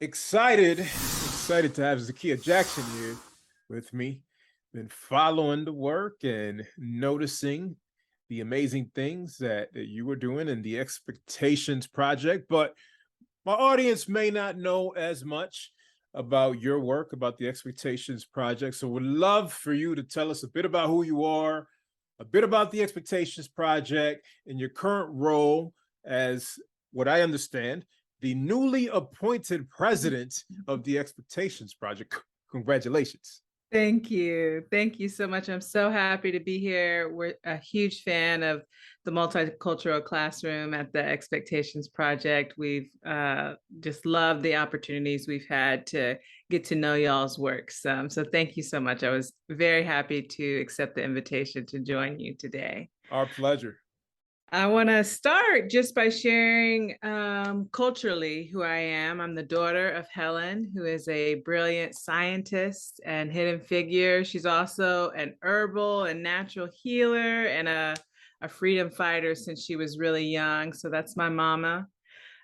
Excited to have Zakiya Jackson here with me. Been following the work and noticing the amazing things that you were doing in the Expectations Project, but my audience may not know as much about your work, about the Expectations Project. So would love for you to tell us a bit about who you are, a bit about the Expectations Project, and your current role as what I understand, the newly appointed president of the Expectations Project. Congratulations. Thank you. Thank you so much. I'm so happy to be here. We're a huge fan of the Multicultural Classroom at the Expectations Project. We've just loved the opportunities we've had to get to know y'all's works. So thank you so much. I was very happy to accept the invitation to join you today. Our pleasure. I want to start just by sharing culturally who I am. I'm the daughter of Helen, who is a brilliant scientist and hidden figure. She's also an herbal and natural healer and a freedom fighter since she was really young. So that's my mama.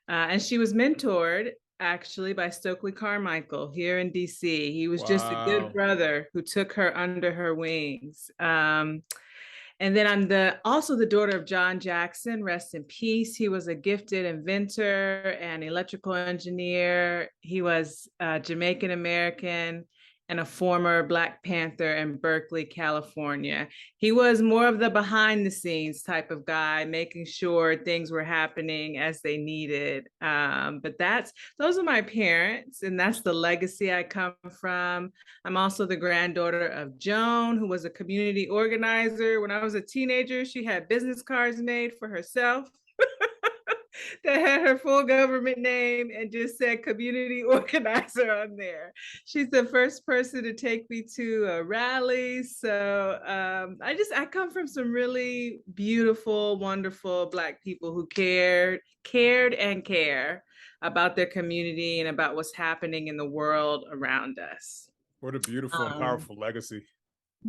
And she was mentored actually by Stokely Carmichael here in DC. He was just a good Wow. brother who took her under her wings. And then I'm also the daughter of John Jackson, rest in peace. He was a gifted inventor and electrical engineer. He was Jamaican American and a former Black Panther in Berkeley, California. He was more of the behind the scenes type of guy, making sure things were happening as they needed. But those are my parents, and that's the legacy I come from. I'm also the granddaughter of Joan, who was a community organizer. When I was a teenager, she had business cards made for herself that had her full government name and just said community organizer on there. She's the first person to take me to a rally. So I come from some really beautiful, wonderful Black people who cared and care about their community and about what's happening in the world around us. What a beautiful and Um, powerful legacy.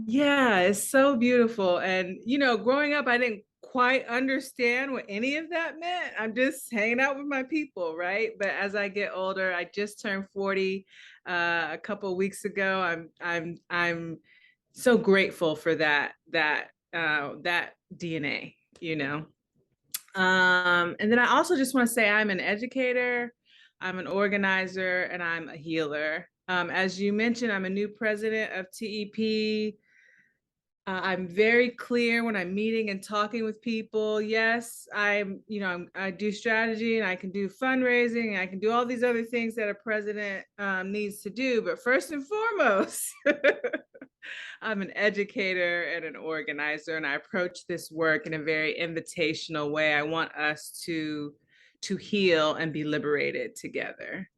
yeah, it's so beautiful. And, growing up, I didn't quite understand what any of that meant. I'm just hanging out with my people, right? But as I get older, I just turned 40 a couple of weeks ago. I'm so grateful for that DNA, and then I also just want to say I'm an educator, I'm an organizer, and I'm a healer. As you mentioned, I'm a new president of TEP. I'm very clear when I'm meeting and talking with people. Yes, I do strategy and I can do fundraising and I can do all these other things that a president needs to do. But first and foremost, I'm an educator and an organizer, and I approach this work in a very invitational way. I want us to heal and be liberated together.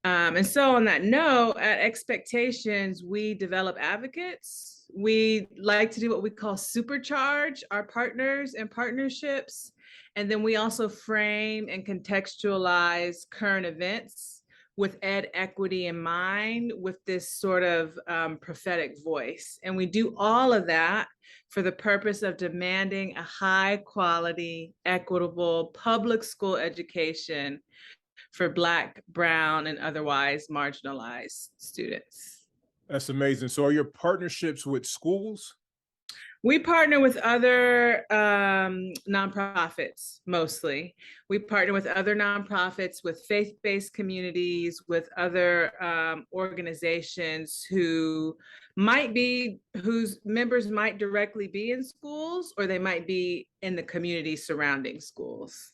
And so, on that note, at Expectations, we develop advocates. We like to do what we call supercharge our partners and partnerships. And then we also frame and contextualize current events with ed equity in mind, with this sort of prophetic voice. And we do all of that for the purpose of demanding a high quality, equitable public school education for Black, Brown, and otherwise marginalized students. That's amazing. So are your partnerships with schools? We partner with other nonprofits mostly. We partner with other nonprofits, with faith-based communities, with other organizations whose members might directly be in schools, or they might be in the community surrounding schools.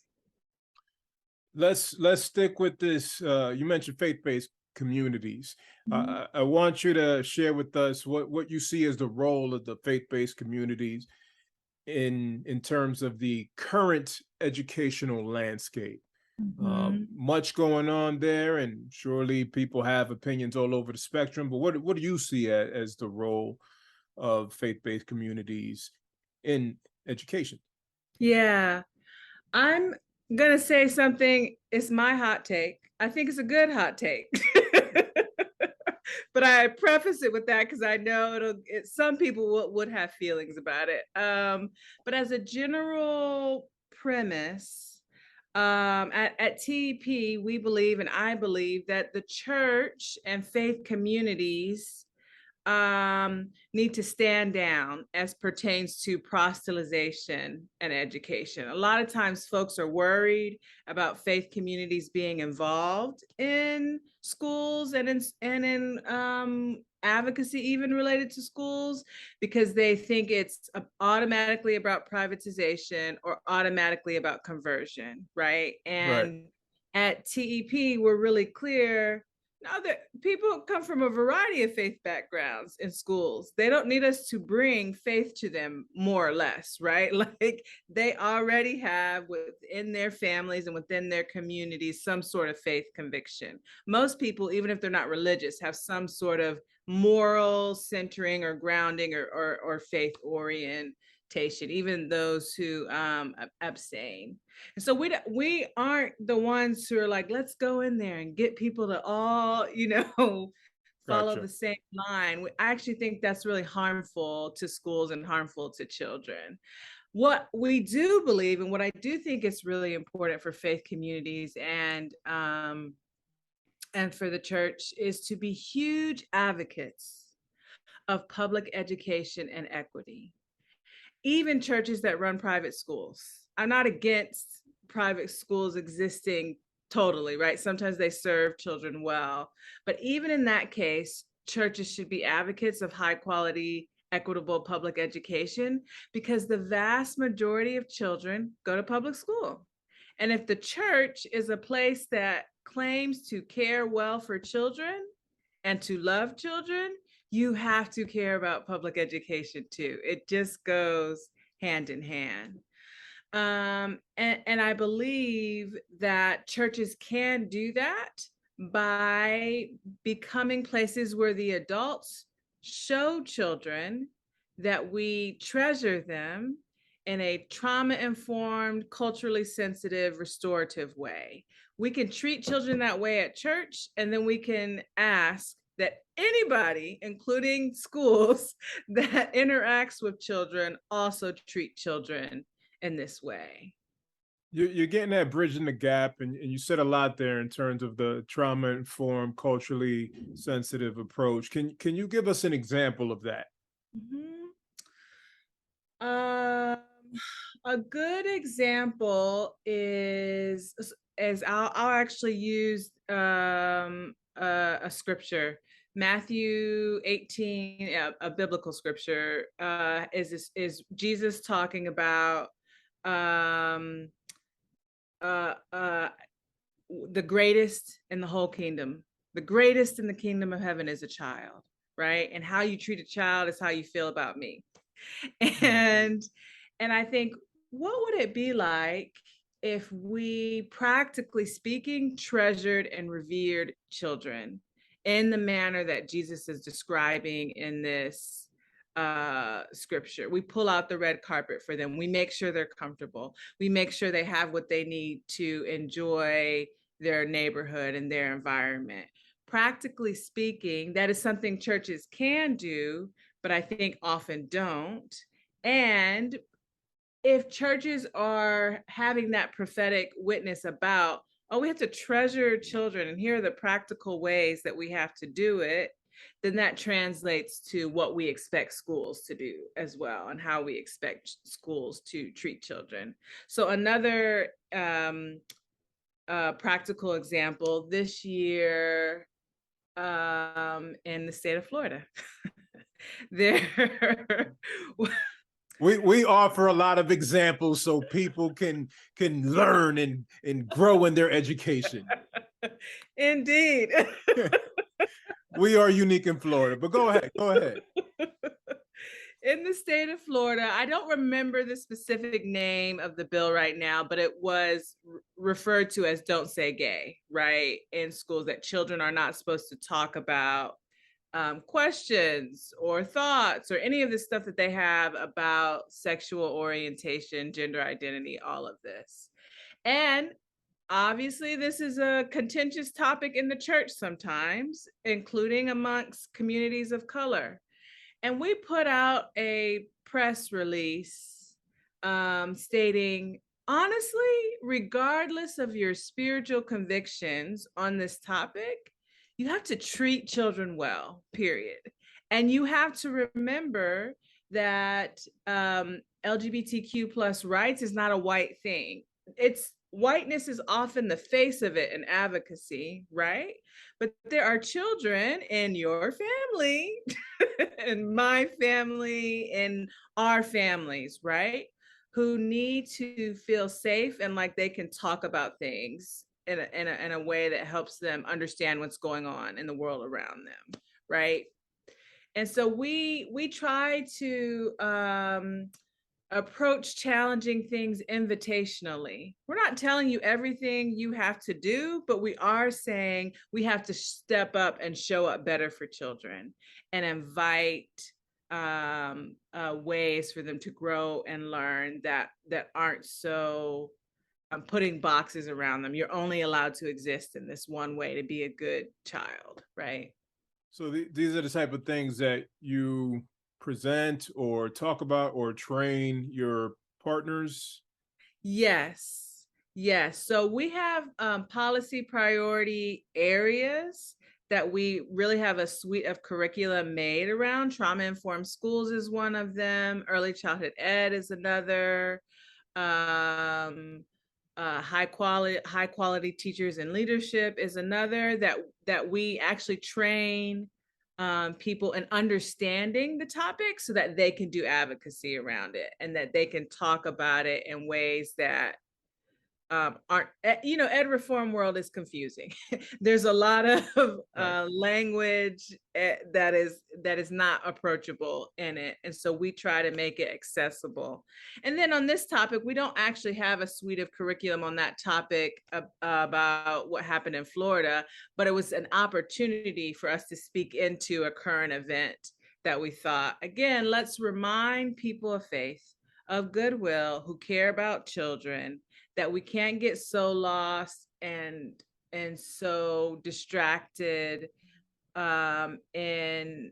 Let's stick with this. You mentioned faith-based communities. Mhm. I want you to share with us what you see as the role of the faith-based communities in terms of the current educational landscape. Much going on there, and surely people have opinions all over the spectrum. But what do you see as the role of faith-based communities in education? Yeah, I'm gonna say something. It's my hot take. I think it's a good hot take. But I preface it with that because I know some people would have feelings about it. But as a general premise, At TEP, we believe, and I believe, that the church and faith communities need to stand down as pertains to proselytization and education. A lot of times folks are worried about faith communities being involved in schools and in advocacy, even related to schools, because they think it's automatically about privatization or automatically about conversion, right? Right. And at TEP, we're really clear now that people come from a variety of faith backgrounds in schools. They don't need us to bring faith to them, more or less, right? Like they already have within their families and within their communities some sort of faith conviction. Most people, even if they're not religious, have some sort of moral centering or grounding or faith orientation, even those who abstain. And so we aren't the ones who are like, let's go in there and get people to all, follow Gotcha. the same line. I actually think that's really harmful to schools and harmful to children. What we do believe, and what I do think is really important for faith communities and for the church, is to be huge advocates of public education and equity. Even churches that run private schools. I'm not against private schools existing totally, right? Sometimes they serve children well. But even in that case, churches should be advocates of high quality, equitable public education, because the vast majority of children go to public school. And if the church is a place that claims to care well for children and to love children, you have to care about public education too. It just goes hand in hand. And I believe that churches can do that by becoming places where the adults show children that we treasure them in a trauma-informed, culturally sensitive, restorative way. We can treat children that way at church, and then we can ask that anybody, including schools, that interacts with children also treat children in this way. You're getting that bridging the gap, and you said a lot there in terms of the trauma-informed, culturally sensitive approach. Can you give us an example of that? Mhm. Um, a good example is I'll actually use a scripture, Matthew 18, a biblical scripture, is Jesus talking about um uh uh the greatest in the whole kingdom. The greatest in the kingdom of heaven is a child, right? And how you treat a child is how you feel about me. Mm. And and I think, what would it be like if we, practically speaking, treasured and revered children in the manner that Jesus is describing in this scripture? We pull out the red carpet for them. We make sure they're comfortable. We make sure they have what they need to enjoy their neighborhood and their environment. Practically speaking, that is something churches can do, but I think often don't. And if churches are having that prophetic witness about, oh, we have to treasure children, and here are the practical ways that we have to do it, then that translates to what we expect schools to do as well, and how we expect schools to treat children. So another practical example this year, in the state of Florida, there We offer a lot of examples so people can learn and grow in their education. indeed. We are unique in Florida, but go ahead, go ahead. In the state of Florida, I don't remember the specific name of the bill right now, but it was referred to as "Don't Say Gay," right? In schools, that children are not supposed to talk about questions or thoughts or any of the stuff that they have about sexual orientation, gender identity, all of this. And obviously, this is a contentious topic in the church sometimes, including amongst communities of color. And we put out a press release stating, Honestly, regardless of your spiritual convictions on this topic, you have to treat children well, period. And you have to remember that LGBTQ plus rights is not a white thing. It's whiteness is often the face of it in advocacy, right? But there are children in your family, in my family, in our families, right? Who need to feel safe and like they can talk about things in a way that helps them understand what's going on in the world around them, right? And so we try to approach challenging things invitationally. We're not telling you everything you have to do, but we are saying we have to step up and show up better for children and invite ways for them to grow and learn that aren't so putting boxes around them. You're only allowed to exist in this one way to be a good child, right? So these are the type of things that you present or talk about or train your partners. Yes, yes. So we have policy priority areas that we really have a suite of curriculum made around. Trauma informed schools is one of them. Early childhood ed is another. Um, high quality teachers and leadership is another that we actually train people in understanding the topic so that they can do advocacy around it and that they can talk about it in ways that aren't, ed reform world is confusing. There's a lot of Right. language that is not approachable in it, and so we try to make it accessible. And then on this topic, we don't actually have a suite of curriculum on that topic about what happened in Florida, but it was an opportunity for us to speak into a current event that we thought, again, let's remind people of faith, of goodwill, who care about children, that we can't get so lost and so distracted in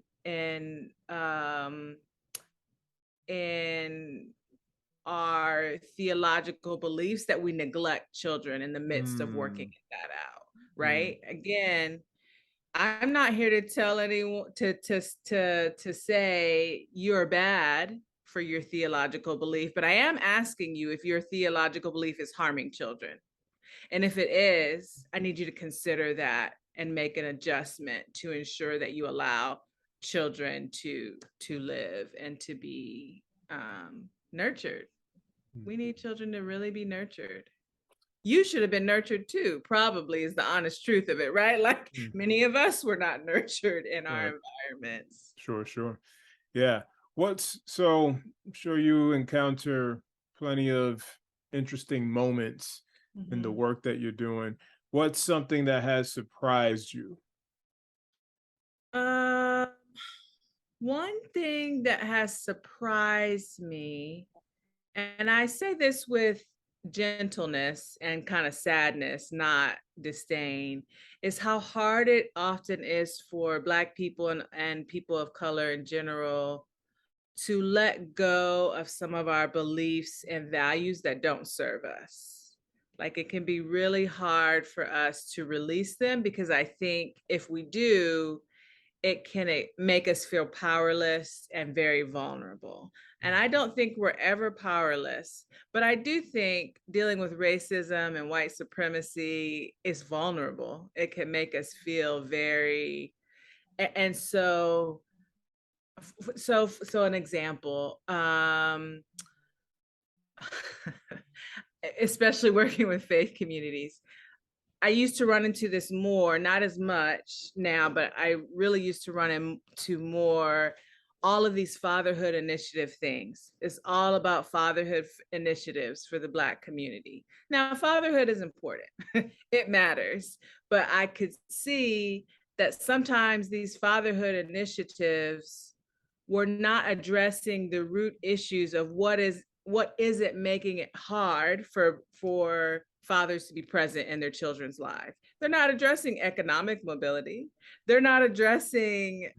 our theological beliefs that we neglect children in the midst of working Mm, that out, mm, right? Again, I'm not here to tell anyone to say you're bad for your theological belief, but I am asking you if your theological belief is harming children. And if it is, I need you to consider that and make an adjustment to ensure that you allow children to live and to be nurtured. mm, We need children to really be nurtured. You should have been nurtured too, probably, is the honest truth of it, right? Like mm. many of us were not nurtured in our Right. environments. Sure, sure. Yeah. So I'm sure you encounter plenty of interesting moments in the Mhm. work that you're doing. What's something that has surprised you? Uh, One thing that has surprised me, and I say this with gentleness and kind of sadness, not disdain, is how hard it often is for Black people and people of color in general to let go of some of our beliefs and values that don't serve us. Like it can be really hard for us to release them because I think if we do, it can make us feel powerless and very vulnerable. And I don't think we're ever powerless, but I do think dealing with racism and white supremacy is vulnerable. It can make us feel very, and so an example, especially working with faith communities, I used to run into this more, not as much now, but I really used to run into more all of these fatherhood initiative things. It's all about fatherhood initiatives for the Black community. Now, fatherhood is important, it matters, but I could see that sometimes these fatherhood initiatives were not addressing the root issues of what is it making it hard for fathers to be present in their children's lives. They're not addressing economic mobility. They're not addressing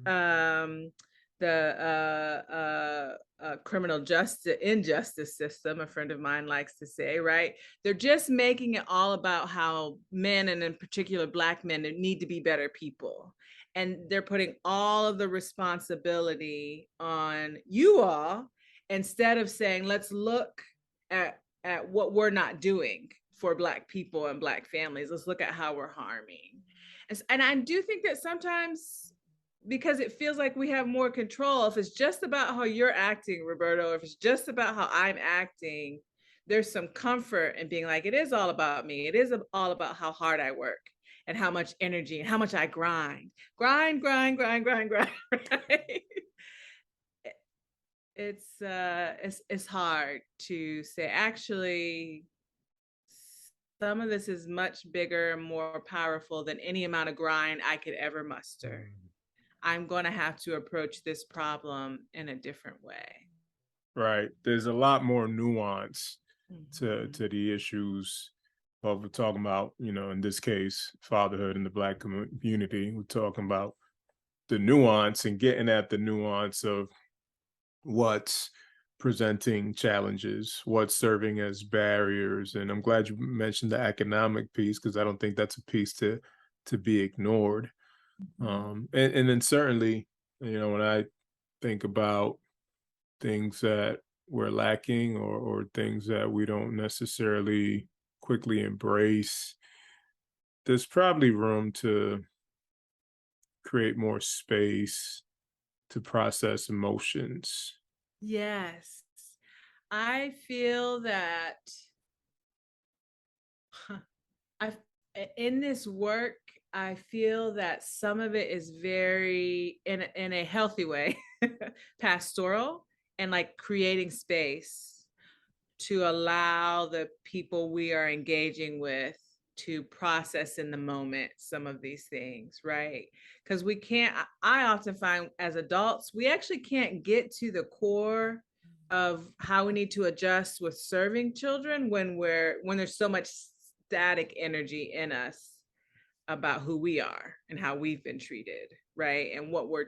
criminal justice injustice system, a friend of mine likes to say, right? They're just making it all about how men, and in particular Black men, need to be better people. And they're putting all of the responsibility on you all, instead of saying, let's look at what we're not doing for Black people and Black families. Let's look at how we're harming. And I do think that sometimes, because it feels like we have more control, if it's just about how you're acting, Roberto, if it's just about how I'm acting, there's some comfort in being like, it is all about me. It is all about how hard I work and how much energy and how much I grind. Grind. Right? It's hard to say, actually, some of this is much bigger and more powerful than any amount of grind I could ever muster. I'm going to have to approach this problem in a different way. Right. There's a lot more nuance to Mhm. the issues of we're talking about, in this case, fatherhood in the Black community. We're talking about the nuance and getting at the nuance of what's presenting challenges, what's serving as barriers. And I'm glad you mentioned the economic piece, because I don't think that's a piece to be ignored. Mhm. And then certainly, when I think about things that we're lacking, or things that we don't necessarily quickly embrace, there's probably room to create more space to process emotions. Yes. I feel that I in this work, I feel that some of it is very, in a healthy way, pastoral, and like creating space to allow the people we are engaging with to process in the moment some of these things, right? Because we can't, I often find as adults, we actually can't get to the core of how we need to adjust with serving children when there's so much static energy in us about who we are and how we've been treated, right? And what we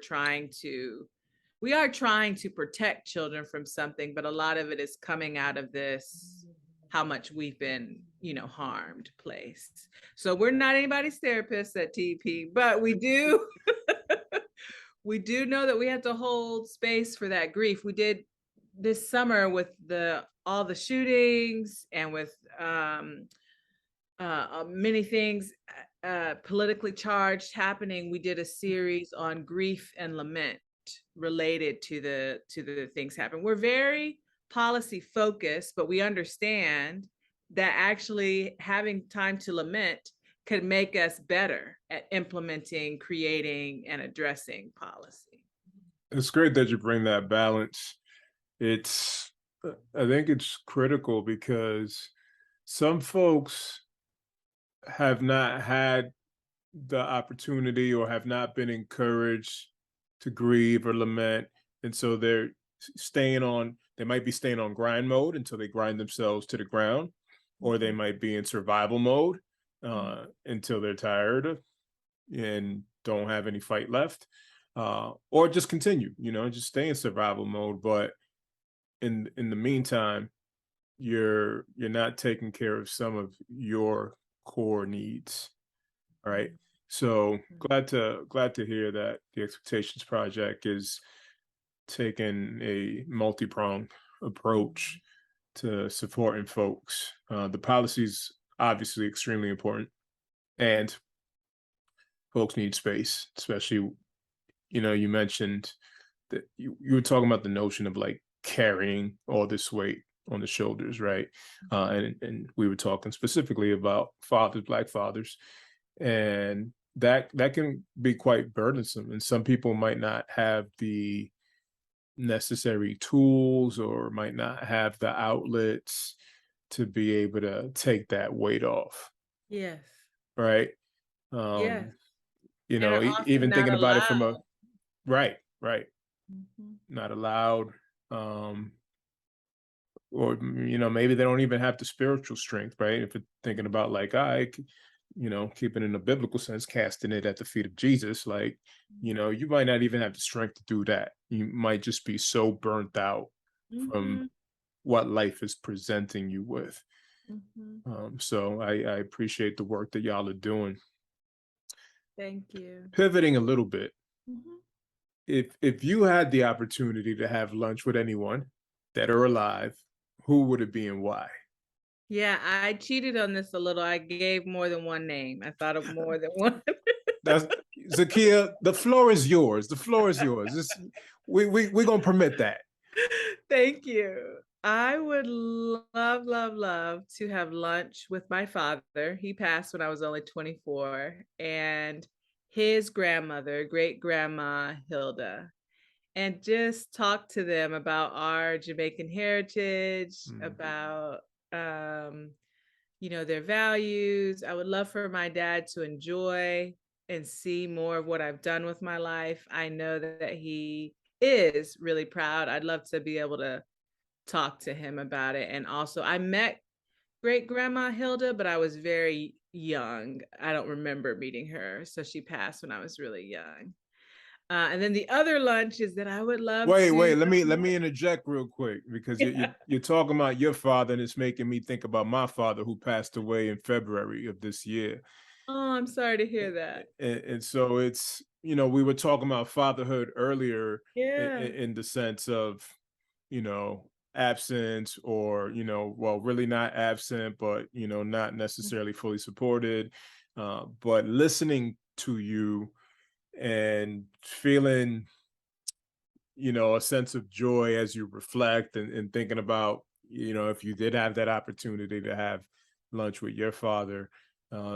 are trying to protect children from something, but a lot of it is coming out of this how much we've been, harmed place. So we're not anybody's therapist at TP, but we do know that we have to hold space for that grief. We did this summer with all the shootings, and with many things politically charged happening. We did a series on grief and lament related to the things happen. We're very policy focused, but we understand that actually having time to lament could make us better at implementing, creating, and addressing policy. It's great that you bring that balance. It's, I think it's critical because some folks have not had the opportunity, or have not been encouraged to grieve or lament. And so they're they might be staying on grind mode until they grind themselves to the ground, or they might be in survival mode until they're tired and don't have any fight left, or just continue, just stay in survival mode. But in the meantime, you're not taking care of some of your core needs, right? So glad to hear that the Expectations Project is taking a multi-pronged approach to supporting folks. The policy's obviously extremely important, and folks need space, especially, you mentioned that you were talking about the notion of like carrying all this weight on the shoulders, right? And we were talking specifically about fathers, Black fathers, and that can be quite burdensome. And some people might not have the necessary tools, or might not have the outlets to be able to take that weight off, Yes. right? Yes. Um, And are often even not thinking about it from allowed. a right, Mhm. not allowed. Um, or maybe they don't even have the spiritual strength, right? If you're thinking about like, keeping in a biblical sense, casting it at the feet of Jesus, like, you might not even have the strength to do that. You might just be so burnt out from Mhm, what life is presenting you with. mhm. So I appreciate the work that y'all are doing. Thank you. Pivoting a little bit, Mhm. if you had the opportunity to have lunch with anyone that are alive, who would it be and why? Yeah, I cheated on this a little. I gave more than one name. I thought of more than one. That's Zakiya. The floor is yours. The floor is yours. We're gonna permit that. Thank you. I would love, love, love to have lunch with my father. He passed when I was only 24, and his grandmother, great grandma Hilda, and just talk to them about our Jamaican heritage, Mm, about their values. I would love for my dad to enjoy and see more of what I've done with my life. I know that he is really proud. I'd love to be able to talk to him about it. And also, I met great grandma Hilda, but I was very young. I don't remember meeting her. So she passed when I was really young. And then the other lunch is that I would love to. wait. Let me interject real quick because you're talking about your father, and it's making me think about my father who passed away in February of this year. Oh, I'm sorry to hear that. And so it's, we were talking about fatherhood earlier Yeah. in the sense of, absence, or, well, really not absent, but, not necessarily fully supported. But listening to you and feeling, a sense of joy as you reflect, and thinking about, if you did have that opportunity to have lunch with your father,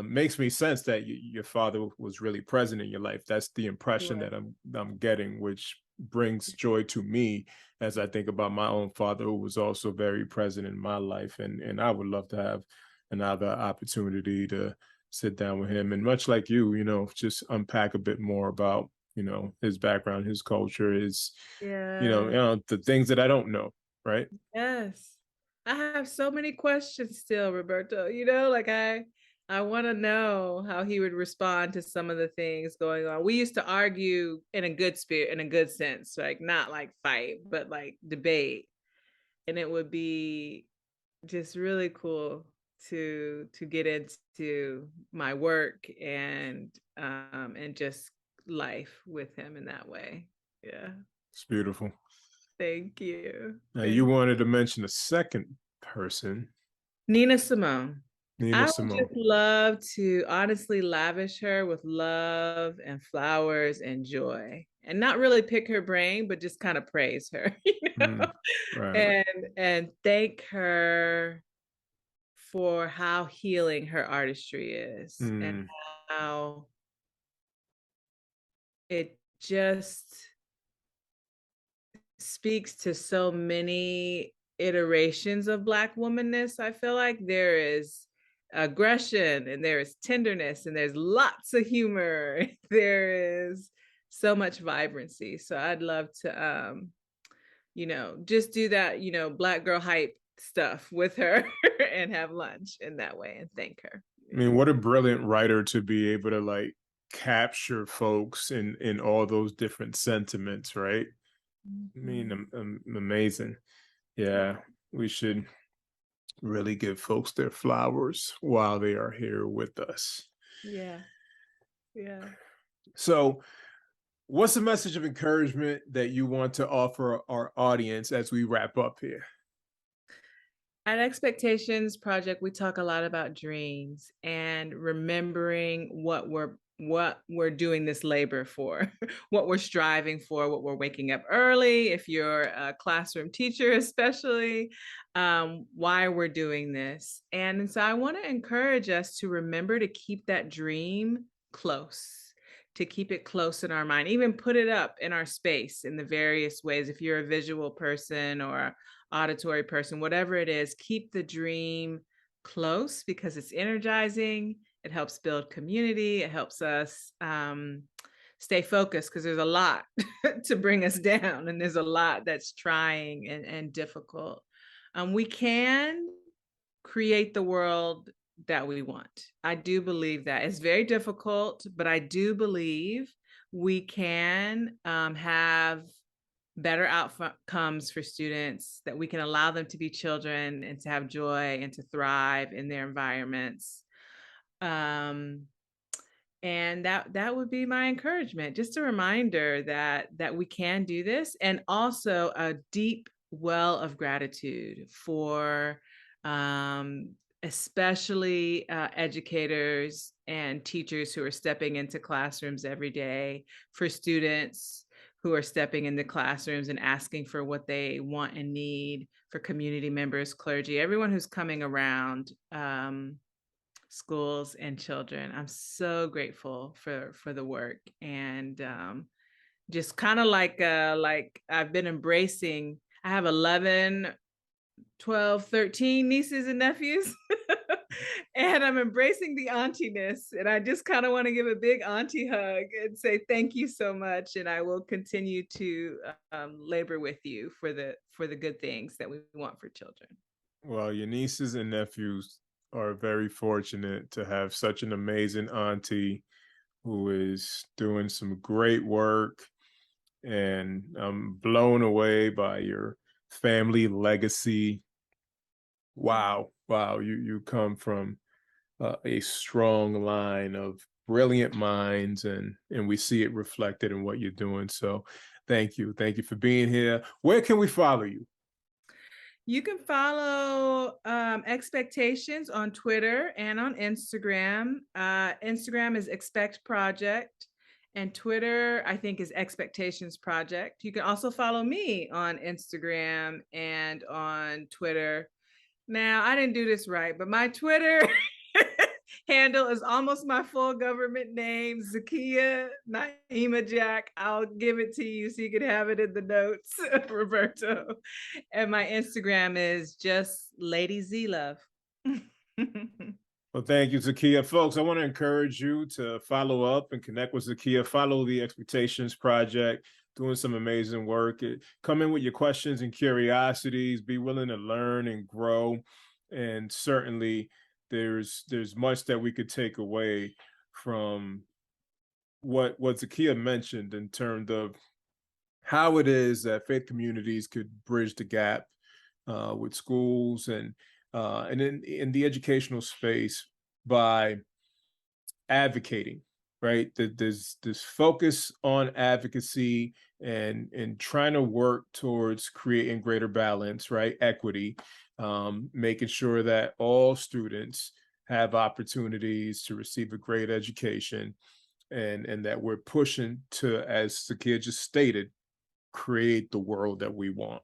makes me sense that your father was really present in your life. That's the impression Sure. that I'm getting, which brings joy to me as I think about my own father, who was also very present in my life, and I would love to have another opportunity to sit down with him, and much like you, just unpack a bit more about, his background, his culture, his, Yeah. the things that I don't know, right? Yes. I have so many questions still, Roberto. I want to know how he would respond to some of the things going on. We used to argue in a good spirit, in a good sense, like not like fight, but like debate. And it would be just really cool to get into my work and just life with him in that way. Yeah. It's beautiful. Thank you. Now, you Thank you. wanted to mention a second person, Nina Simone. Nina I would Simone. just love to honestly lavish her with love and flowers and joy, and not really pick her brain, but just kind of praise her, Mm, right. and thank her for how healing her artistry is, and Mm, how it just speaks to so many iterations of Black womanness. I feel like there is aggression and there is tenderness and there's lots of humor. There is so much vibrancy. So I'd love to just do that, Black girl hype stuff with her and have lunch in that way and thank her. I mean, what a brilliant writer to be able to like capture folks in all those different sentiments, right? I mean, Mhm. amazing. Yeah, we should really give folks their flowers while they are here with us. Yeah, yeah. So, what's the message of encouragement that you want to offer our audience as we wrap up here? At Expectations Project, we talk a lot about dreams and remembering what we're doing this labor for, what we're striving for, what we're waking up early. If you're a classroom teacher, especially, why we're doing this. And so I want to encourage us to remember to keep that dream close, to keep it close in our mind, even put it up in our space in the various ways. If you're a visual person or auditory person, whatever it is, keep the dream close because it's energizing. It helps build community. It helps us stay focused because there's a lot to bring us down and there's a lot that's trying and difficult. We can create the world that we want. I do believe that. It's very difficult, but I do believe we can have better outcomes for students, that we can allow them to be children and to have joy and to thrive in their environments. Um, and that would be my encouragement, just a reminder that we can do this, and also a deep well of gratitude for um, especially educators and teachers who are stepping into classrooms every day, for students who are stepping into classrooms and asking for what they want and need, for community members, clergy, everyone who's coming around schools and children. I'm so grateful for the work, and just kind of like I've been embracing. I have 11, 12, 13 nieces and nephews. And I'm embracing the auntiness, and I just kind of want to give a big auntie hug and say thank you so much, and I will continue to labor with you for the good things that we want for children. Well, your nieces and nephews are very fortunate to have such an amazing auntie who is doing some great work. And I'm blown away by your family legacy. Wow. Wow. You come from a strong line of brilliant minds, and we see it reflected in what you're doing. So thank you for being here. Where can we follow you? You can follow Expectations on Twitter and on Instagram. Instagram is Expect Project, and Twitter, I think, is Expectations Project. You can also follow me on Instagram and on Twitter. Now, I didn't do this right, but my Twitter handle is almost my full government name, Zakiya Naima Jack. I'll give it to you so you can have it in the notes, Roberto. And my Instagram is just Lady Z Love. Well, thank you, Zakiya. Folks, I want to encourage you to follow up and connect with Zakiya. Follow the Expectations Project, doing some amazing work. Come in with your questions and curiosities. Be willing to learn and grow. And certainly, there's much that we could take away from what Zakiya mentioned in terms of how it is that faith communities could bridge the gap with schools and in the educational space by advocating, right? There's this focus on advocacy and trying to work towards creating greater balance, right? Equity, making sure that all students have opportunities to receive a great education, and that we're pushing to, as the kid just stated, create the world that we want.